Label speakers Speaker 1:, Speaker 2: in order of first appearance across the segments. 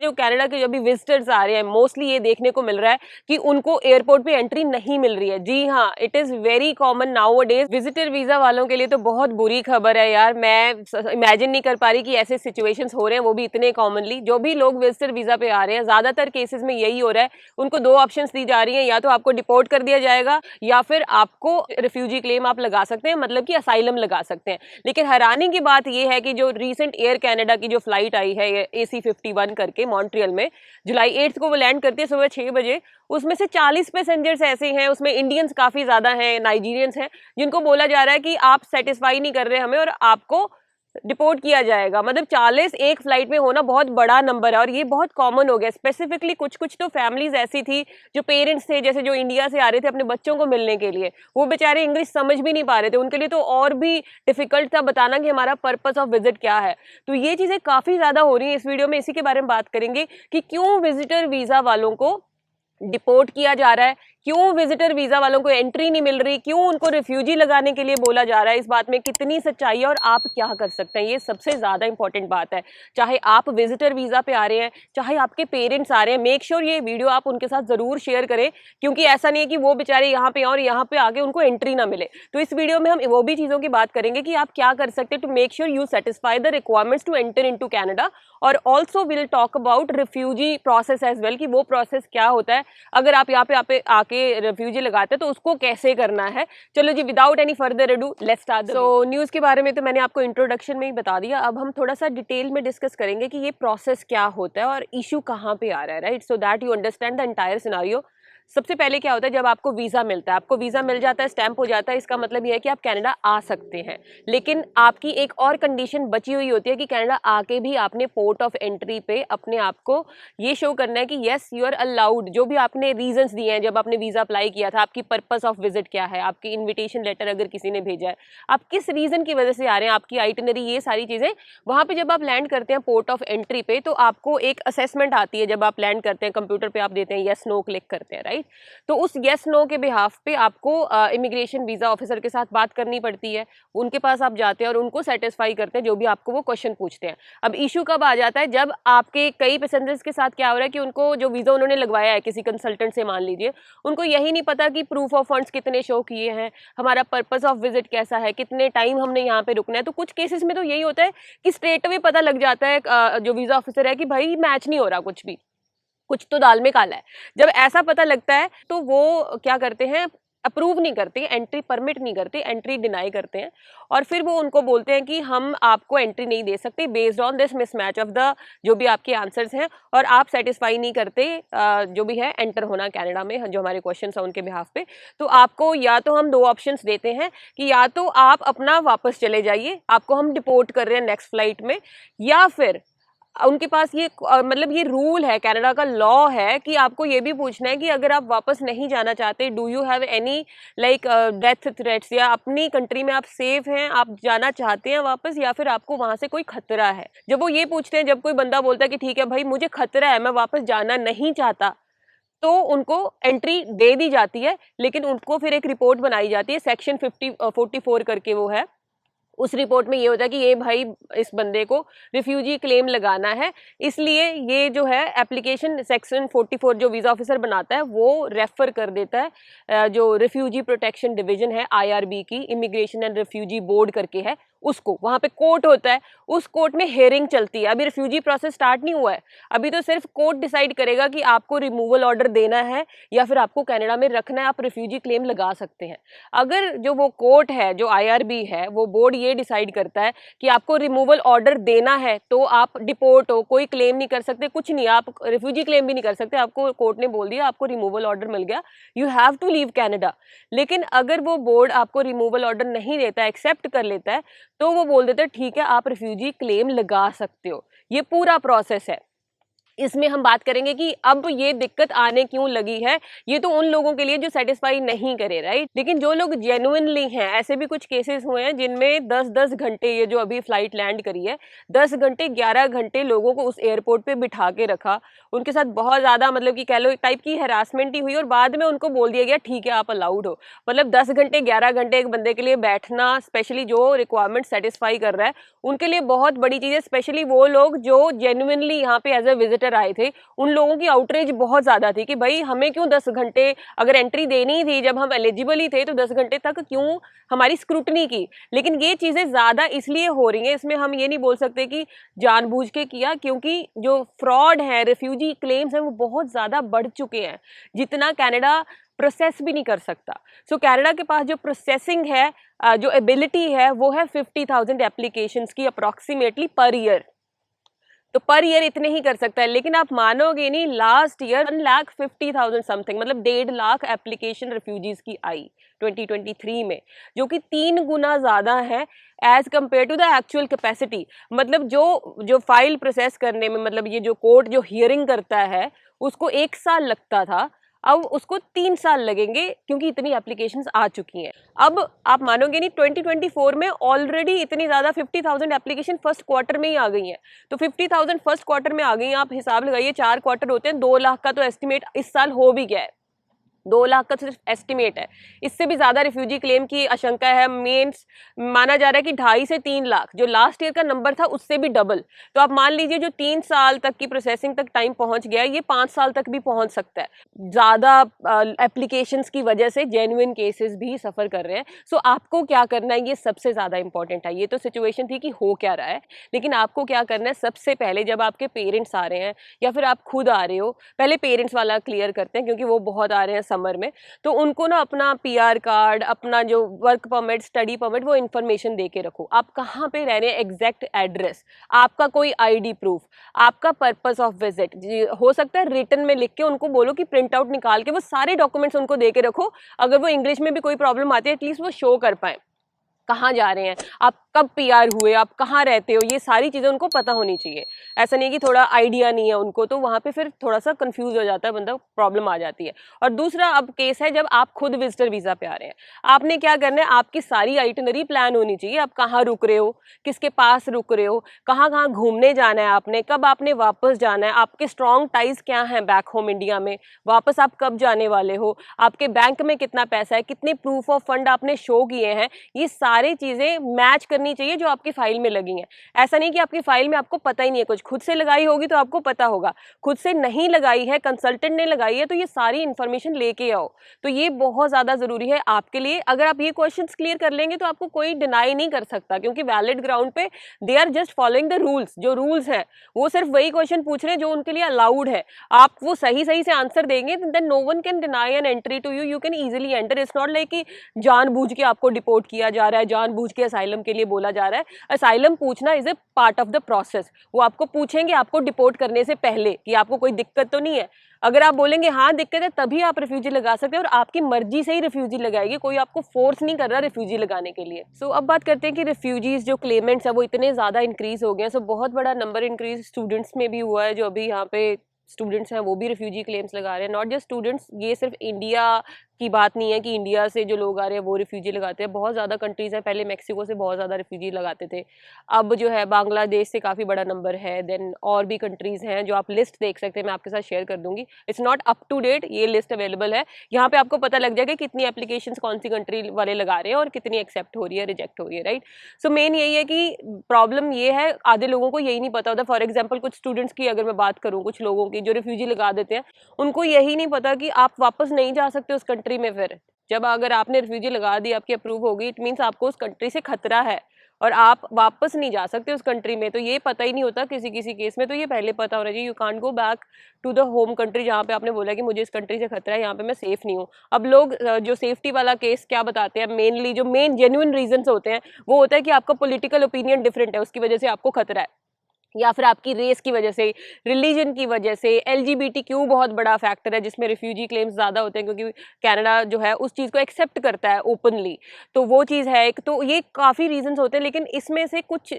Speaker 1: जो कनाडा के जो भी विजिटर्स आ रहे हैं मोस्टली ये देखने को मिल रहा है कि उनको एयरपोर्ट पे एंट्री नहीं मिल रही है। जी हाँ, it is very common now days. Visitor visa वालों के लिए तो बहुत बुरी खबर है यार। मैं इमेजिन नहीं कर पा रही कि ऐसे सिचुएशंस हो रहे हैं, वो भी इतने कॉमनली। जो भी लोग विजिटर वीजा पे आ रहे हैं ज्यादातर केसेस में यही हो रहा है, उनको दो ऑप्शंस दी जा रही है, या तो आपको डिपोर्ट कर दिया जाएगा या फिर आपको रिफ्यूजी क्लेम आप लगा सकते हैं, मतलब कि असाइलम लगा सकते हैं। लेकिन हैरानी की बात यह है कि जो रिसेंट एयर कनाडा की जो फ्लाइट आई है AC-51 करके मॉन्ट्रियल में, जुलाई 8 को वो लैंड करती है सुबह 6 बजे। उसमें से 40 पैसेंजर्स ऐसे हैं, उसमें इंडियंस काफी ज्यादा हैं, नाइजीरियंस हैं, जिनको बोला जा रहा है कि आप सेटिस्फाई नहीं कर रहे हमें और आपको डिपोर्ट किया जाएगा। मतलब 40 एक फ्लाइट में होना बहुत बड़ा नंबर है और ये बहुत कॉमन हो गया। स्पेसिफिकली कुछ कुछ तो फैमिलीज ऐसी थी जो पेरेंट्स थे, जैसे जो इंडिया से आ रहे थे अपने बच्चों को मिलने के लिए, वो बेचारे इंग्लिश समझ भी नहीं पा रहे थे, उनके लिए तो और भी डिफिकल्ट था बताना कि हमारा पर्पस ऑफ विजिट क्या है। तो ये चीजें काफी ज्यादा हो रही है। इस वीडियो में इसी के बारे में बात करेंगे कि क्यों विजिटर वीजा वालों को डिपोर्ट किया जा रहा है, क्यों विजिटर वीजा वालों को एंट्री नहीं मिल रही, क्यों उनको रिफ्यूजी लगाने के लिए बोला जा रहा है, इस बात में कितनी सच्चाई है और आप क्या कर सकते हैं, ये सबसे ज्यादा इंपॉर्टेंट बात है। चाहे आप विजिटर वीजा पे आ रहे हैं, चाहे आपके पेरेंट्स आ रहे हैं, मेक श्योर ये वीडियो आप उनके साथ जरूर शेयर करें, क्योंकि ऐसा नहीं है कि वो बेचारे यहाँ पे और यहाँ पे आके उनको एंट्री ना मिले। तो इस वीडियो में हम वो भी चीजों की बात करेंगे कि आप क्या कर सकते हैं to make sure you satisfy the requirements to enter into Canada, और also will talk about refugee process as well, कि वो प्रोसेस क्या होता है अगर आप यहाँ पे आके रिफ्यूजी लगाते हैं तो उसको कैसे करना है। चलो जी, without any further ado let's start. So news के बारे में तो मैंने आपको इंट्रोडक्शन में ही बता दिया, अब हम थोड़ा सा डिटेल में डिस्कस करेंगे कि ये प्रोसेस क्या होता है और इशू कहाँ पे आ रहा है, right, so that you understand the entire scenario. सबसे पहले क्या होता है, जब आपको वीज़ा मिलता है, आपको वीज़ा मिल जाता है, स्टैंप हो जाता है, इसका मतलब ये है कि आप कनाडा आ सकते हैं। लेकिन आपकी एक और कंडीशन बची हुई होती है कि कनाडा आके भी आपने पोर्ट ऑफ एंट्री पे अपने आप को ये शो करना है कि येस यू आर अलाउड। जो भी आपने रीजंस दिए हैं जब आपने वीज़ा अप्लाई किया था, आपकी पर्पस ऑफ विजिट क्या है, आपकी इन्विटेशन लेटर अगर किसी ने भेजा है, आप किस रीज़न की वजह से आ रहे हैं, आपकी आइटिनरी, ये सारी चीज़ें वहाँ पर जब आप लैंड करते हैं पोर्ट ऑफ एंट्री पे, तो आपको एक असेसमेंट आती है। जब आप लैंड करते हैं कंप्यूटर पर आप देते हैं येस नो क्लिक करते हैं, राइट, तो उस येस नो के बिहाफ पे आपको इमिग्रेशन वीजा ऑफिसर के साथ बात करनी पड़ती है। उनके पास आप जाते हैं और उनको सेटिस्फाई करते हैं जो भी आपको वो क्वेश्चन पूछते हैं। अब इशू कब आ जाता है, जब आपके कई पैसेंजर्स के साथ क्या हो रहा है कि उनको जो वीजा उन्होंने लगवाया है किसी कंसल्टेंट से, मान लीजिए, उनको यही नहीं पता कि प्रूफ ऑफ फंड्स कितने शो किए हैं, हमारा पर्पस ऑफ विजिट कैसा है, कितने टाइम हमने यहाँ पे रुकना है। तो कुछ केसेस में तो यही होता है कि स्ट्रेट अवे पता लग जाता है जो वीजा ऑफिसर है कि भाई मैच नहीं हो रहा, कुछ तो दाल में काला है। जब ऐसा पता लगता है तो वो क्या करते हैं, अप्रूव नहीं करते, एंट्री परमिट नहीं करते, एंट्री डिनाई करते हैं, और फिर वो उनको बोलते हैं कि हम आपको एंट्री नहीं दे सकते based on this mismatch of the जो भी आपके आंसर्स हैं, और आप सेटिस्फाई नहीं करते जो भी है एंटर होना कनाडा में, जो हमारे क्वेश्चंस हैं उनके बिहाफ पे। तो आपको या तो हम दो ऑप्शंस देते हैं कि या तो आप अपना वापस चले जाइए, आपको हम डिपोर्ट कर रहे हैं नेक्स्ट फ्लाइट में, या फिर उनके पास ये मतलब ये रूल है, कनाडा का लॉ है कि आपको ये भी पूछना है कि अगर आप वापस नहीं जाना चाहते, do you have any like death threats, या अपनी कंट्री में आप सेफ हैं, आप जाना चाहते हैं वापस, या फिर आपको वहां से कोई खतरा है। जब वो ये पूछते हैं, जब कोई बंदा बोलता है कि ठीक है भाई मुझे खतरा है, मैं वापस जाना नहीं चाहता, तो उनको एंट्री दे दी जाती है। लेकिन उनको फिर एक रिपोर्ट बनाई जाती है, सेक्शन 44 करके वो है। उस रिपोर्ट में ये होता है कि ये भाई इस बंदे को रिफ्यूजी क्लेम लगाना है, इसलिए ये जो है एप्लीकेशन सेक्शन 44 जो वीज़ा ऑफिसर बनाता है वो रेफर कर देता है जो रिफ्यूजी प्रोटेक्शन डिवीजन है IRB की, इमिग्रेशन एंड रिफ्यूजी बोर्ड करके है, उसको। वहाँ पे कोर्ट होता है, उस कोर्ट में हेयरिंग चलती है। अभी रिफ्यूजी प्रोसेस स्टार्ट नहीं हुआ है, अभी तो सिर्फ कोर्ट डिसाइड करेगा कि आपको रिमूवल ऑर्डर देना है या फिर आपको कनाडा में रखना है, आप रिफ्यूजी क्लेम लगा सकते हैं। अगर जो वो कोर्ट है, जो IRB है, वो बोर्ड ये डिसाइड करता है कि आपको रिमूवल ऑर्डर देना है, तो आप डिपोर्ट हो, कोई क्लेम नहीं कर सकते, कुछ नहीं, आप रिफ्यूजी क्लेम भी नहीं कर सकते, आपको कोर्ट ने बोल दिया आपको रिमूवल ऑर्डर मिल गया, you have to leave Canada. लेकिन अगर वो बोर्ड आपको रिमूवल ऑर्डर नहीं देता, एक्सेप्ट कर लेता है, तो वो बोल देते हैं ठीक है आप रिफ्यूजी क्लेम लगा सकते हो। ये पूरा प्रोसेस है। इसमें हम बात करेंगे कि अब ये दिक्कत आने क्यों लगी है। ये तो उन लोगों के लिए जो सेटिस्फाई नहीं करे, राइट, लेकिन जो लोग जेन्युइनली हैं, ऐसे भी कुछ केसेस हुए हैं जिनमें 10-10 घंटे, ये जो अभी फ्लाइट लैंड करी है, 10 घंटे 11 घंटे लोगों को उस एयरपोर्ट पे बिठा के रखा, उनके साथ बहुत ज्यादा मतलब कि कह लो एक टाइप की हैरासमेंट ही हुई, और बाद में उनको बोल दिया गया ठीक है आप अलाउड हो। मतलब 10 घंटे 11 घंटे एक बंदे के लिए बैठना, स्पेशली जो रिक्वायरमेंट सेटिस्फाई कर रहा है, उनके लिए बहुत बड़ी चीज है। स्पेशली वो लोग जो जेन्युइनली यहाँ पे एज ए विजिटर विजिटर आए थे उन लोगों की आउटरीच बहुत ज़्यादा थी कि भाई हमें क्यों 10 घंटे अगर एंट्री देनी थी, जब हम एलिजिबल ही थे तो 10 घंटे तक क्यों हमारी स्क्रूटनी की। लेकिन ये चीज़ें ज़्यादा इसलिए हो रही हैं, इसमें हम ये नहीं बोल सकते कि जानबूझ के किया, क्योंकि जो फ्रॉड है, रिफ्यूजी क्लेम्स हैं, वो बहुत ज़्यादा बढ़ चुके हैं, जितना कनाडा प्रोसेस भी नहीं कर सकता। सो कनाडा के पास जो प्रोसेसिंग है, जो एबिलिटी है, वो है 50,000 एप्लीकेशंस की अप्रॉक्सीमेटली पर ईयर। तो पर ईयर इतने ही कर सकता है, लेकिन आप मानोगे नहीं, लास्ट ईयर 1,50,000 समथिंग, मतलब 1.5 लाख एप्लीकेशन रिफ्यूजीज की आई 2023 में, जो कि 3 गुना ज़्यादा है as compare to the actual capacity. मतलब जो फाइल प्रोसेस करने में, मतलब ये जो कोर्ट जो हियरिंग करता है उसको 1 साल लगता था, अब उसको 3 साल लगेंगे, क्योंकि इतनी एप्लीकेशंस आ चुकी हैं। अब आप मानोगे नहीं, 2024 में ऑलरेडी इतनी ज़्यादा 50,000 एप्लीकेशन फर्स्ट क्वार्टर में ही आ गई हैं। तो 50,000 फर्स्ट क्वार्टर में आ गई हैं, आप हिसाब लगाइए, 4 क्वार्टर होते हैं, 2 लाख का तो एस्टिमेट इस साल हो भी गया है। 2 लाख का सिर्फ एस्टिमेट है, इससे भी ज़्यादा रिफ्यूजी क्लेम की आशंका है। मीन्स माना जा रहा है कि 2.5 से 3 लाख, जो लास्ट ईयर का नंबर था उससे भी डबल। तो आप मान लीजिए जो 3 साल तक की प्रोसेसिंग तक टाइम पहुंच गया है, ये 5 साल तक भी पहुंच सकता है। ज़्यादा एप्लीकेशंस की वजह से जेन्युइन केसेस भी सफ़र कर रहे हैं। सो आपको क्या करना है, ये सबसे ज़्यादा इंपॉर्टेंट है। ये तो सिचुएशन थी कि हो क्या रहा है, लेकिन आपको क्या करना है, सबसे पहले जब आपके पेरेंट्स आ रहे हैं या फिर आप खुद आ रहे हो, पहले पेरेंट्स वाला क्लियर करते हैं, क्योंकि वो बहुत आ रहे हैं समर में। तो उनको ना अपना पीआर कार्ड, अपना जो वर्क परमिट, स्टडी परमिट, वो इन्फॉर्मेशन दे के रखो। आप कहाँ पे रह रहे हैं, एग्जैक्ट एड्रेस, आपका कोई आईडी प्रूफ, आपका पर्पस ऑफ विजिट, हो सकता है रिटन में लिख के उनको बोलो कि प्रिंट आउट निकाल के वो सारे डॉक्यूमेंट्स उनको दे के रखो। अगर वो इंग्लिश में भी कोई प्रॉब्लम आती है, एटलीस्ट वो शो कर पाए कहाँ जा रहे हैं, आप कब पीआर हुए, आप कहाँ रहते हो, ये सारी चीज़ें उनको पता होनी चाहिए। ऐसा नहीं कि थोड़ा आइडिया नहीं है उनको, तो वहाँ पे फिर थोड़ा सा कंफ्यूज हो जाता है बंदा, प्रॉब्लम आ जाती है। और दूसरा अब केस है जब आप खुद विजिटर वीज़ा पे आ रहे हैं, आपने क्या करना है, आपकी सारी आइटनरी प्लान होनी चाहिए। आप कहाँ रुक रहे हो, किसके पास रुक रहे हो, कहाँ कहाँ घूमने जाना है आपने, कब आपने वापस जाना है, आपके स्ट्रॉन्ग टाइज क्या हैं बैक होम इंडिया में, वापस आप कब जाने वाले हो, आपके बैंक में कितना पैसा है, कितने प्रूफ ऑफ फंड आपने शो किए हैं, ये सारी चीज़ें मैच करनी चाहिए जो आपकी फाइल में लगी हैं। ऐसा नहीं कि आपकी फाइल में आपको पता ही नहीं है कुछ, खुद से लगाई होगी तो आपको पता होगा, खुद से नहीं लगाई है, कंसल्टेंट ने लगाई है, तो ये सारी इन्फॉर्मेशन लेके आओ। तो ये बहुत ज़्यादा ज़रूरी है आपके लिए। अगर आप ये क्वेश्चंस क्लियर कर लेंगे तो आपको कोई डिनाई नहीं कर सकता, क्योंकि वैलिड ग्राउंड पे they are just following the rules. जो रूल्स हैं वो सिर्फ वही क्वेश्चन पूछ रहे हैं जो उनके लिए अलाउड है। आप वो सही सही से आंसर देंगे, then no one can deny an entry to you, you can easily enter. It's not like कि जानबूझ के आपको डिपोर्ट किया जा रहा है, जानबूझ के असाइलम के लिए बोला जा रहा है। असाइलम पूछना is a part of the process. वो आपको पूछेंगे आपको डिपोर्ट करने से पहले कि आपको कोई दिक्कत तो नहीं है। अगर आप बोलेंगे हाँ दिक्कत है, तभी आप रिफ्यूजी लगा सकते हैं, और आपकी मर्जी से ही रिफ्यूजी लगाएगी, कोई आपको फोर्स नहीं कर रहा रिफ्यूजी लगाने के लिए। सो अब बात करते हैं कि रिफ्यूजीज जो क्लेमेंट्स है वो इतने ज़्यादा इंक्रीज हो गए हैं। सो बहुत बड़ा नंबर इंक्रीज स्टूडेंट्स में भी हुआ है, जो अभी यहाँ पे स्टूडेंट्स हैं वो भी रिफ्यूजी क्लेम्स लगा रहे हैं। नॉट जस्ट स्टूडेंट्स, ये सिर्फ इंडिया की बात नहीं है कि इंडिया से जो लोग आ रहे हैं वो रिफ्यूजी लगाते हैं। बहुत ज़्यादा कंट्रीज़ हैं, पहले मैक्सिको से बहुत ज़्यादा रिफ्यूजी लगाते थे, अब जो है बांग्लादेश से काफ़ी बड़ा नंबर है। देन और भी कंट्रीज़ हैं जो आप लिस्ट देख सकते हैं, मैं आपके साथ शेयर कर दूंगी। It's not up to date, ये लिस्ट अवेलेबल है, यहाँ पे आपको पता लग जाएगा कितनी एप्लीकेशंस कौन सी कंट्री वाले लगा रहे हैं और कितनी एक्सेप्ट हो रही है, रिजेक्ट हो रही है, राइट। सो मेन यही है कि प्रॉब्लम ये है, आधे लोगों को यही नहीं पता होता। फॉर एग्जाम्पल कुछ स्टूडेंट्स की अगर मैं बात करूँ, कुछ लोगों की जो रिफ्यूजी लगा देते हैं, उनको यही नहीं पता कि आप वापस नहीं जा सकते उस कंट्री में। फिर जब अगर आपने रिफ्यूजी लगा दी, आपकी अप्रूव होगी, इट मीन्स आपको उस कंट्री से खतरा है और आप वापस नहीं जा सकते उस कंट्री में। तो ये पता ही नहीं होता किसी किसी केस में, तो ये पहले पता होना चाहिए। You can't go back to the home country जहाँ पे आपने बोला कि मुझे इस कंट्री से खतरा है, यहाँ पे मैं सेफ नहीं हूँ। अब लोग जो सेफ्टी वाला केस क्या बताते हैं, मेनली जो मेन जेन्युइन रीजंस होते हैं वो होता है कि आपका पॉलिटिकल ओपिनियन डिफरेंट है, उसकी वजह से आपको खतरा है, या फिर आपकी रेस की वजह से, रिलीजन की वजह से। LGBTQ बहुत बड़ा फैक्टर है जिसमें रिफ्यूजी क्लेम्स ज़्यादा होते हैं, क्योंकि कनाडा जो है उस चीज़ को एक्सेप्ट करता है ओपनली, तो वो चीज़ है एक। तो ये काफ़ी रीजंस होते हैं, लेकिन इसमें से कुछ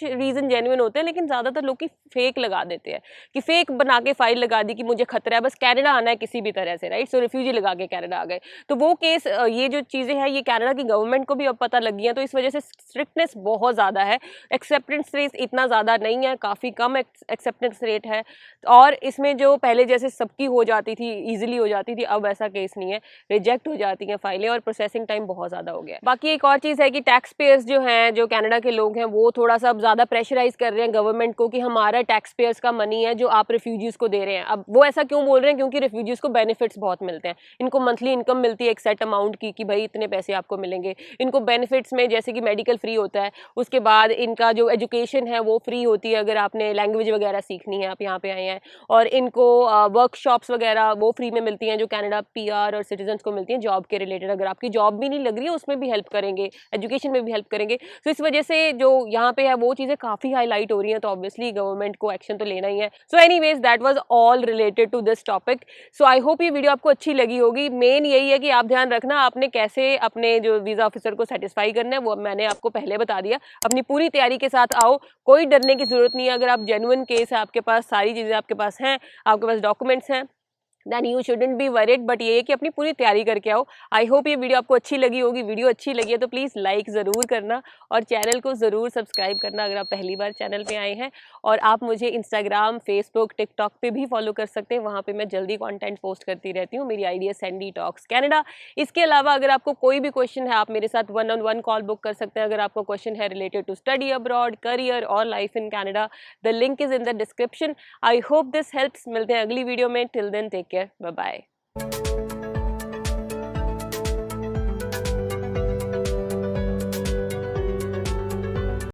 Speaker 1: रीज़न जेन्युइन होते हैं, लेकिन ज़्यादातर लोग की फेक लगा देते हैं कि फेक बना के फाइल लगा दी कि मुझे खतरा है, बस कनाडा आना है किसी भी तरह से, राइट। सो रिफ्यूजी लगा के कनाडा आ गए। तो वो केस, ये जो चीज़ें हैं ये कनाडा की गवर्नमेंट को भी अब पता लग गई हैं, तो इस वजह से स्ट्रिक्टनेस बहुत ज़्यादा है, एक्सेप्टेंस रेट इतना ज़्यादा नहीं है। है, काफ़ी कम एक्सेप्टेंस रेट है, और इसमें जो पहले जैसे सबकी हो जाती थी, ईजिली हो जाती थी, अब ऐसा केस नहीं है, रिजेक्ट हो जाती हैं फाइलें और प्रोसेसिंग टाइम बहुत ज़्यादा हो गया है। बाकी एक और चीज़ है कि टैक्स पेयर्स जो हैं, जो कनाडा के लोग हैं, वो थोड़ा सा अब ज़्यादा प्रेशराइज कर रहे हैं गवर्नमेंट को कि हमारा टैक्स पेयर्स का मनी है जो आप रिफ्यूजीज़ को दे रहे हैं। अब वो ऐसा क्यों बोल रहे हैं? क्योंकि रिफ्यूजीज़ को बेनिफिट्स बहुत मिलते हैं, इनको मंथली इनकम मिलती है एक सेट अमाउंट की कि भाई इतने पैसे आपको मिलेंगे। इनको बेनिफिट्स में जैसे कि मेडिकल फ्री होता है, उसके बाद इनका जो एजुकेशन है वो फ्री होती है अगर आपने लैंग्वेज वगैरह सीखनी है, आप यहाँ पे आए हैं, और इनको वर्कशॉप्स वगैरह वो फ्री में मिलती हैं जो कनाडा पीआर और सिटीजन्स को मिलती हैं जॉब के रिलेटेड। अगर आपकी जॉब भी नहीं लग रही है उसमें भी हेल्प करेंगे, एजुकेशन में भी हेल्प करेंगे। तो इस वजह से जो यहाँ पे है वो चीज़ें काफ़ी हाईलाइट हो रही हैं, तो ऑब्वियसली गवर्नमेंट को एक्शन तो लेना ही है। So anyways that was all related to this topic. So I hope ये वीडियो आपको अच्छी लगी होगी। मेन यही है कि आप ध्यान रखना आपने कैसे अपने जो वीज़ा ऑफिसर को सेटिस्फाई करना है, वो मैंने आपको पहले बता दिया। अपनी पूरी तैयारी के साथ आओ, कोई डरने की जरूरत नहीं है। अगर आप जेन्युइन केस है, आपके पास सारी चीज़ें आपके पास हैं, आपके पास डॉक्यूमेंट्स हैं, then you shouldn't be worried. But ये है कि अपनी पूरी तैयारी करके आओ। आई होप ये वीडियो आपको अच्छी लगी होगी। वीडियो अच्छी लगी है तो प्लीज़ लाइक ज़रूर करना और चैनल को ज़रूर सब्सक्राइब करना अगर आप पहली बार चैनल पे आए हैं। और आप मुझे इंस्टाग्राम, फेसबुक, टिकटॉक पे भी फॉलो कर सकते हैं, वहाँ पे मैं जल्दी कंटेंट पोस्ट करती रहती हूँ। मेरी आईडी है सैंडी टॉक्स कैनेडा। इसके अलावा अगर आपको कोई भी क्वेश्चन है, आप मेरे साथ 1-on-1 कॉल बुक कर सकते हैं। अगर आपको क्वेश्चन है related to study abroad, career और life in Canada, the link is in the description. I hope this helps. मिलते हैं अगली वीडियो में। Till then take care, bye bye.